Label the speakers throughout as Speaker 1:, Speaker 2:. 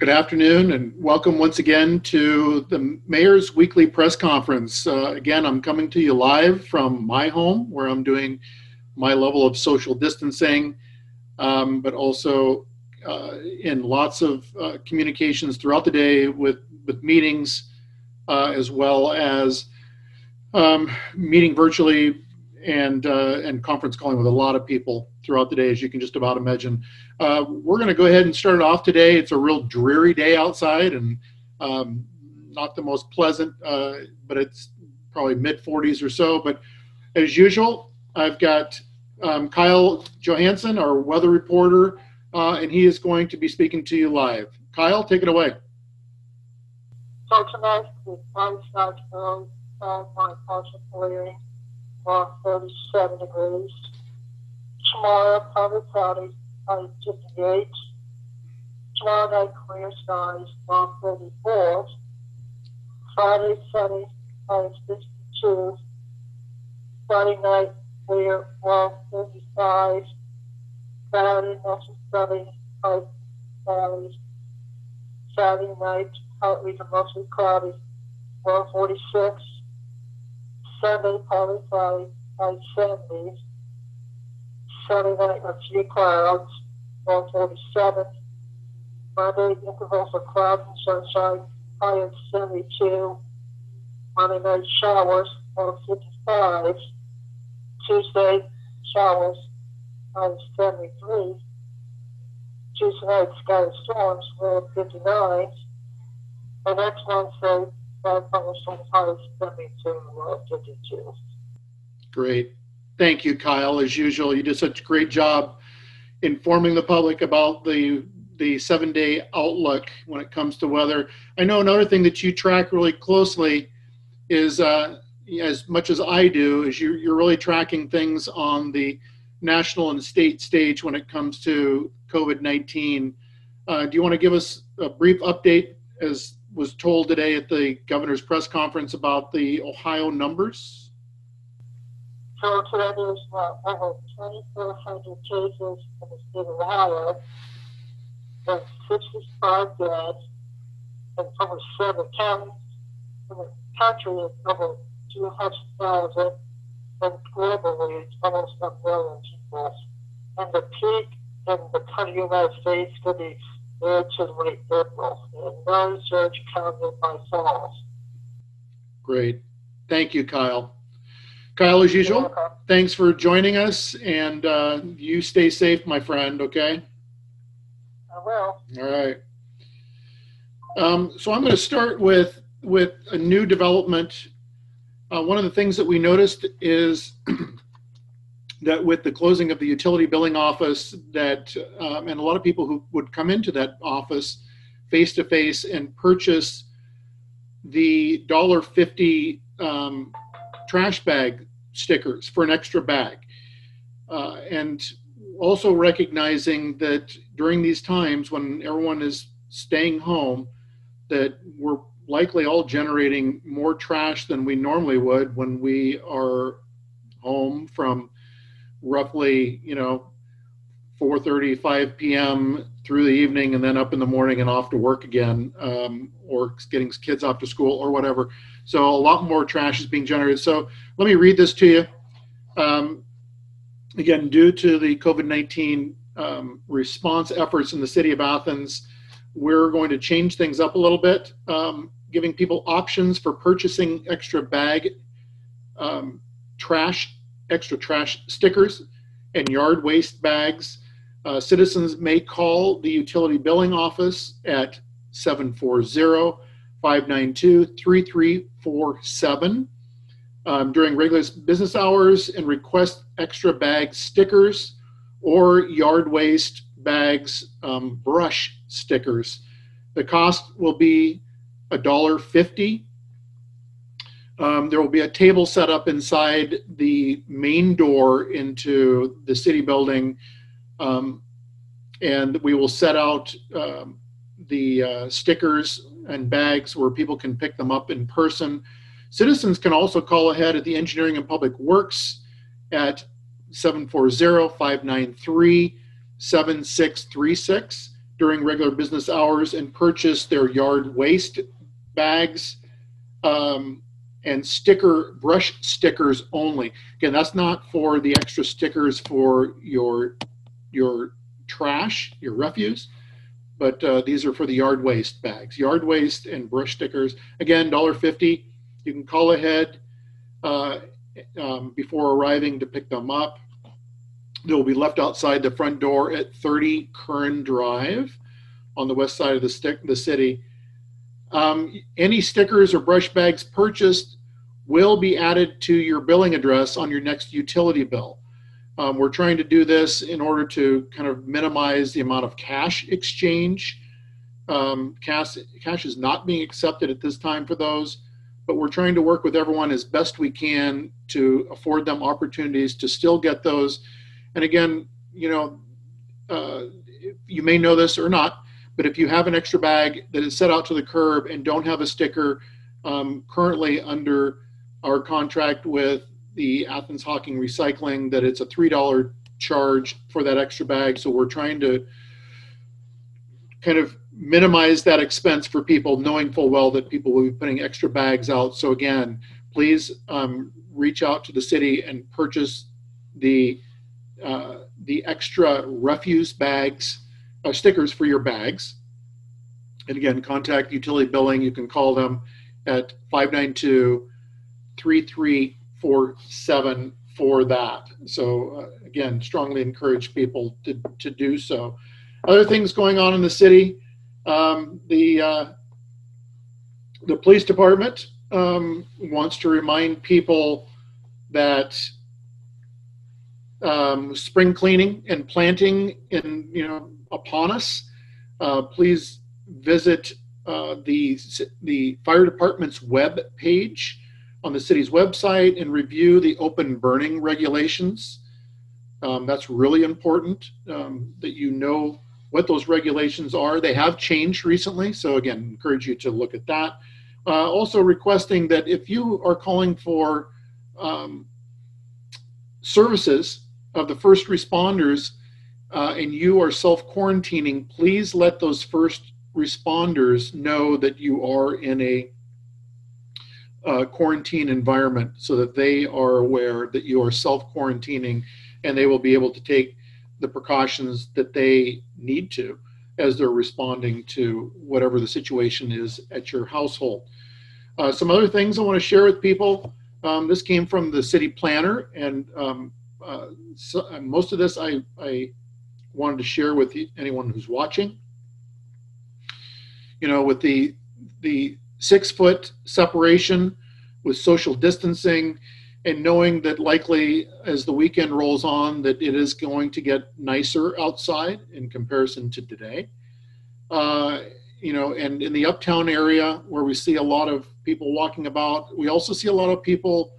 Speaker 1: Good afternoon and welcome once again to the Mayor's Weekly Press Conference. Again, I'm coming to you live from my home where I'm doing my level of social distancing, but also in lots of communications throughout the day with meetings, as well as meeting virtually and conference calling with a lot of people throughout the day, as you can just about imagine. We're going to go ahead and start it off today. It's a real dreary day outside and not the most pleasant, but it's probably mid-40s or so. But as usual, I've got Kyle Johansson, our weather reporter, and he is going to be speaking to you live. Kyle, take it away.
Speaker 2: So tonight, the sun starts early, my partial clearing, 37 degrees. Tomorrow, probably cloudy, 58. Tomorrow night, clear skies, 34. Friday, sunny, 62. Friday night, clear, 35. Saturday, mostly sunny, 5 Saturday night, partly to mostly cloudy, 46. Sunday, partly cloudy, 70s. Sunday night, a few clouds, 47. Monday, intervals of clouds and sunshine, high at 72. Monday night, showers, 55. Tuesday, showers, 73. Tuesday night, scattered storms, 59. And next Wednesday, thunderstorms, high 72, 52.
Speaker 1: Great. Thank you, Kyle. As usual, you did such a great job informing the public about the 7-day outlook when it comes to weather. I know another thing that you track really closely is, as much as I do, is you're really tracking things on the national and state stage when it comes to COVID-19. Do you want to give us a brief update, as was told today at the governor's press conference, about the Ohio numbers?
Speaker 2: So today there's over 2,400 cases in the state of Ohio, and 65 dead, and over 7 counties. In the country, it's over 200,000, and globally, it's almost 1 million people. And the peak in the country of the United States could be mid to late April, and no surge counted by fall.
Speaker 1: Great. Thank you, Kyle. Kyle, as usual, thanks for joining us, and you stay safe, my friend, okay?
Speaker 2: I will.
Speaker 1: All right. So I'm going to start with a new development. One of the things that we noticed is that with the closing of the utility billing office, that and a lot of people who would come into that office face-to-face and purchase the $1.50 trash bag stickers for an extra bag. And also recognizing that during these times when everyone is staying home, that we're likely all generating more trash than we normally would when we are home from roughly, 4:30, 5 p.m. through the evening, and then up in the morning and off to work again, or getting kids off to school or whatever. So a lot more trash is being generated. So let me read this to you. Again, due to the COVID-19 response efforts in the city of Athens, we're going to change things up a little bit, giving people options for purchasing extra bag extra trash stickers and yard waste bags. Citizens may call the utility billing office at 740-592-3347 during regular business hours and request extra bag stickers or yard waste bags brush stickers. The cost will be $1.50. There will be a table set up inside the main door into the city building, and we will set out the stickers and bags where people can pick them up in person. Citizens can also call ahead at the Engineering and Public Works at 740-593-7636 during regular business hours and purchase their yard waste bags and brush stickers only. Again, that's not for the extra stickers for your trash, your refuse, but these are for the yard waste bags. Yard waste and brush stickers. Again, $1.50. You can call ahead before arriving to pick them up. They'll be left outside the front door at 30 Kern Drive on the west side of the city. Any stickers or brush bags purchased will be added to your billing address on your next utility bill. We're trying to do this in order to kind of minimize the amount of cash exchange. Cash is not being accepted at this time for those, but we're trying to work with everyone as best we can to afford them opportunities to still get those. And again, you know, you may know this or not, but if you have an extra bag that is set out to the curb and don't have a sticker, currently under our contract with the Athens Hawking Recycling, that it's a $3 charge for that extra bag. So we're trying to kind of minimize that expense for people, knowing full well that people will be putting extra bags out. So again, please reach out to the city and purchase the extra refuse bags, stickers for your bags. And again, contact utility billing. You can call them at 592-3347 for that. So again, strongly encourage people to do so. Other things going on in the city, the police department wants to remind people that spring cleaning and planting upon us. Please visit the fire department's web page on the city's website and review the open burning regulations. That's really important that you know what those regulations are. They have changed recently, so again, encourage you to look at that. Also requesting that if you are calling for services of the first responders and you are self-quarantining, please let those first responders know that you are in a quarantine environment so that they are aware that you are self-quarantining, and they will be able to take the precautions that they need to as they're responding to whatever the situation is at your household. Some other things I want to share with people. This came from the city planner, and most of this I wanted to share with anyone who's watching. You know, with the 6-foot separation with social distancing, and knowing that likely as the weekend rolls on that it is going to get nicer outside in comparison to today. You know, and in the uptown area where we see a lot of people walking about, we also see a lot of people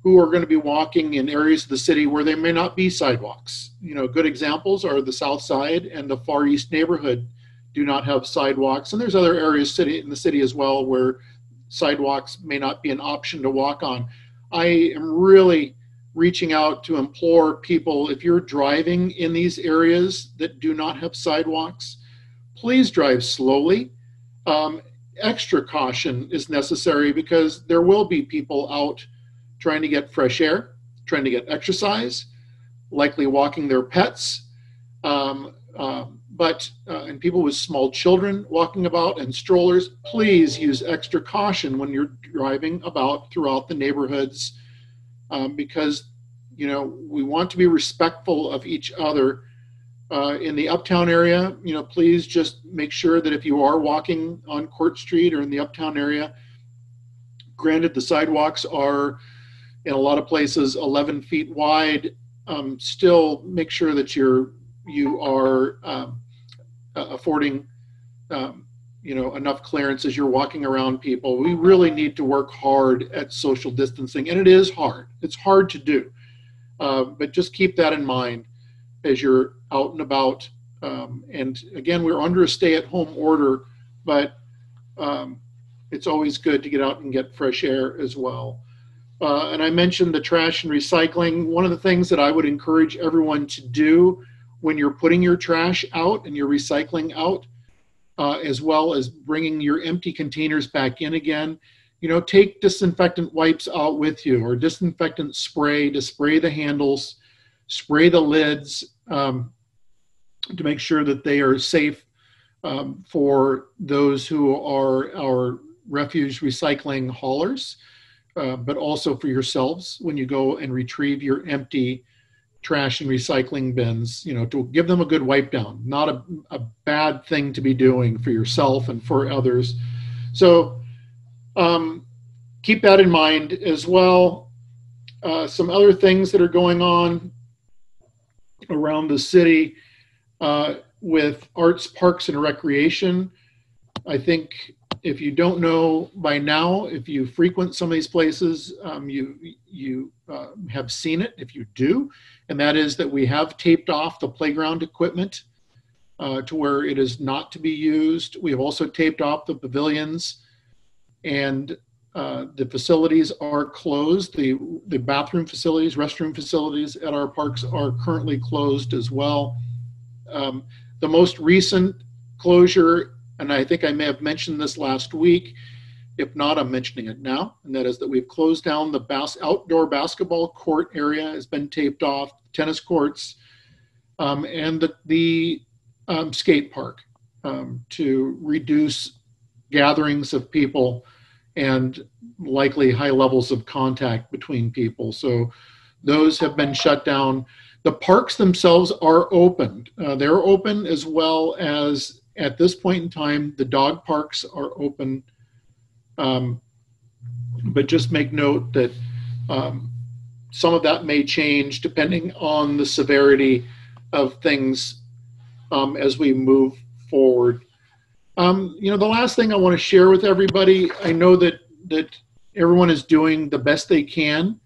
Speaker 1: who are going to be walking in areas of the city where there may not be sidewalks. You know, good examples are the South Side and the Far East neighborhood do not have sidewalks. And there's other areas in the city as well where sidewalks may not be an option to walk on. I am really reaching out to implore people, if you're driving in these areas that do not have sidewalks, please drive slowly. Extra caution is necessary because there will be people out trying to get fresh air, trying to get exercise, likely walking their pets, and people with small children walking about and strollers. Please use extra caution when you're driving about throughout the neighborhoods, because you know we want to be respectful of each other. In the uptown area, you know, please just make sure that if you are walking on Court Street or in the uptown area, granted the sidewalks are in a lot of places 11 feet wide, still make sure that you are affording you know, enough clearance as you're walking around people. We really need to work hard at social distancing, and it is hard. It's hard to do, but just keep that in mind as you're out and about. And again, we're under a stay-at-home order, but it's always good to get out and get fresh air as well. And I mentioned the trash and recycling. One of the things that I would encourage everyone to do when you're putting your trash out and your recycling out, as well as bringing your empty containers back in again. Take disinfectant wipes out with you, or disinfectant spray to spray the handles, spray the lids, to make sure that they are safe for those who are our refuge recycling haulers, but also for yourselves when you go and retrieve your empty trash and recycling bins, to give them a good wipe down. Not a bad thing to be doing for yourself and for others. So keep that in mind as well. Some other things that are going on around the city with arts, parks, and recreation. I think if you don't know by now, if you frequent some of these places, you have seen it if you do, and that is that we have taped off the playground equipment to where it is not to be used. We have also taped off the pavilions, and the facilities are closed. The bathroom facilities, restroom facilities at our parks are currently closed as well. The most recent closure, and I think I may have mentioned this last week, if not, I'm mentioning it now, and that is that we've closed down the outdoor basketball court area, has been taped off, tennis courts, and the skate park to reduce gatherings of people and likely high levels of contact between people. So those have been shut down. The parks themselves are open. They're open, as well as, at this point in time, the dog parks are open. But just make note that some of that may change depending on the severity of things as we move forward. The last thing I want to share with everybody, I know that everyone is doing the best they can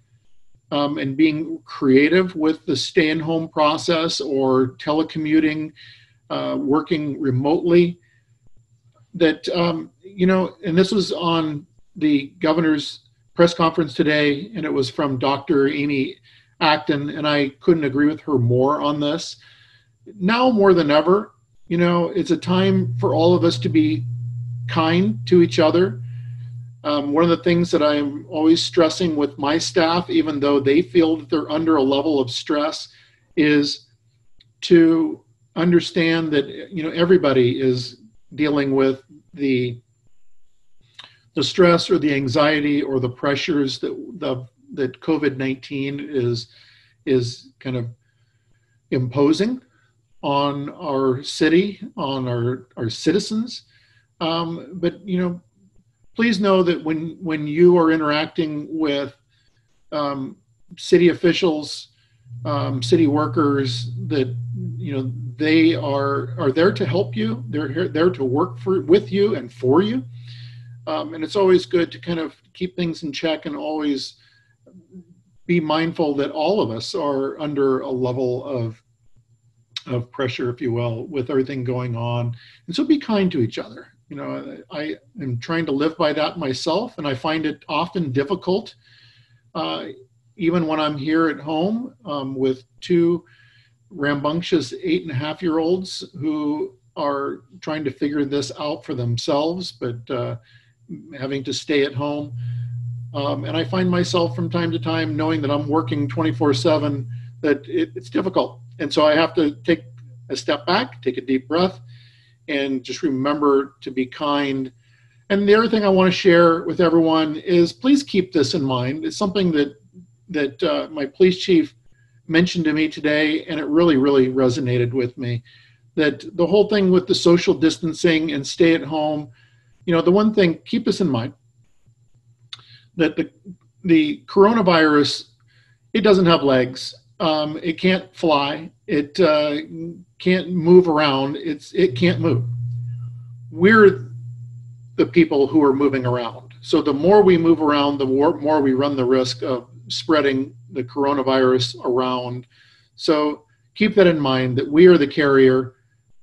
Speaker 1: and being creative with the stay-at-home process or telecommuting, working remotely. That, and this was on the governor's press conference today, and it was from Dr. Amy Acton, and I couldn't agree with her more on this. Now more than ever, it's a time for all of us to be kind to each other. One of the things that I'm always stressing with my staff, even though they feel that they're under a level of stress, is to understand that everybody is dealing with the stress or the anxiety or the pressures that COVID-19 is kind of imposing on our city, on our citizens. But please know that when you are interacting with city officials, city workers, that they are there to help you. They're there to work with you and for you. And it's always good to kind of keep things in check and always be mindful that all of us are under a level of pressure, if you will, with everything going on. And so be kind to each other. I am trying to live by that myself, and I find it often difficult, even when I'm here at home with two rambunctious 8.5-year-olds who are trying to figure this out for themselves, but having to stay at home. And I find myself from time to time knowing that I'm working 24/7, that it's difficult. And so I have to take a step back, take a deep breath, and just remember to be kind. And the other thing I want to share with everyone is, please keep this in mind. It's something that my police chief mentioned to me today, and it really, really resonated with me. That the whole thing with the social distancing and stay at home, the one thing, keep this in mind, that the coronavirus, it doesn't have legs. It can't fly. It can't move around. It can't move. We're the people who are moving around. So the more we move around, the more we run the risk of spreading the coronavirus around. So keep that in mind, that we are the carrier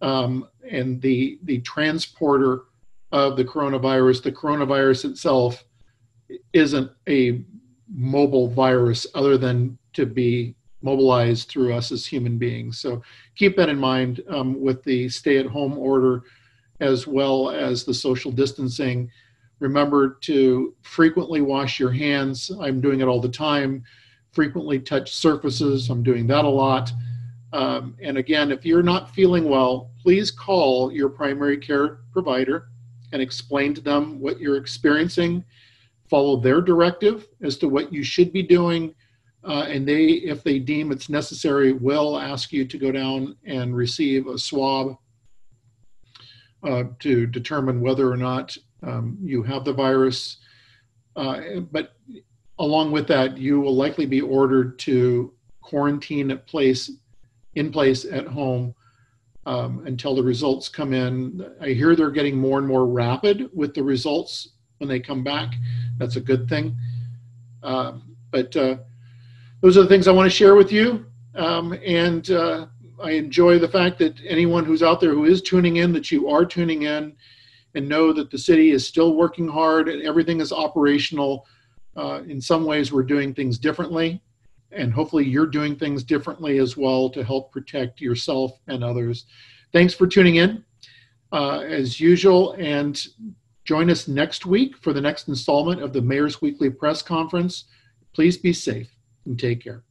Speaker 1: and the transporter of the coronavirus. The coronavirus itself isn't a mobile virus other than to be mobilized through us as human beings. So keep that in mind with the stay-at-home order as well as the social distancing. Remember to frequently wash your hands. I'm doing it all the time. Frequently touch surfaces. I'm doing that a lot. And again, if you're not feeling well, please call your primary care provider and explain to them what you're experiencing. Follow their directive as to what you should be doing. And they, if they deem it's necessary, will ask you to go down and receive a swab to determine whether or not you have the virus. But along with that, you will likely be ordered to quarantine in place at home until the results come in. I hear they're getting more and more rapid with the results when they come back. That's a good thing. But those are the things I want to share with you. I enjoy the fact that anyone who's out there who is tuning in, that you are tuning in, and know that the city is still working hard and everything is operational. In some ways, we're doing things differently, and hopefully you're doing things differently as well to help protect yourself and others. Thanks for tuning in as usual, and join us next week for the next installment of the Mayor's Weekly Press Conference. Please be safe and take care.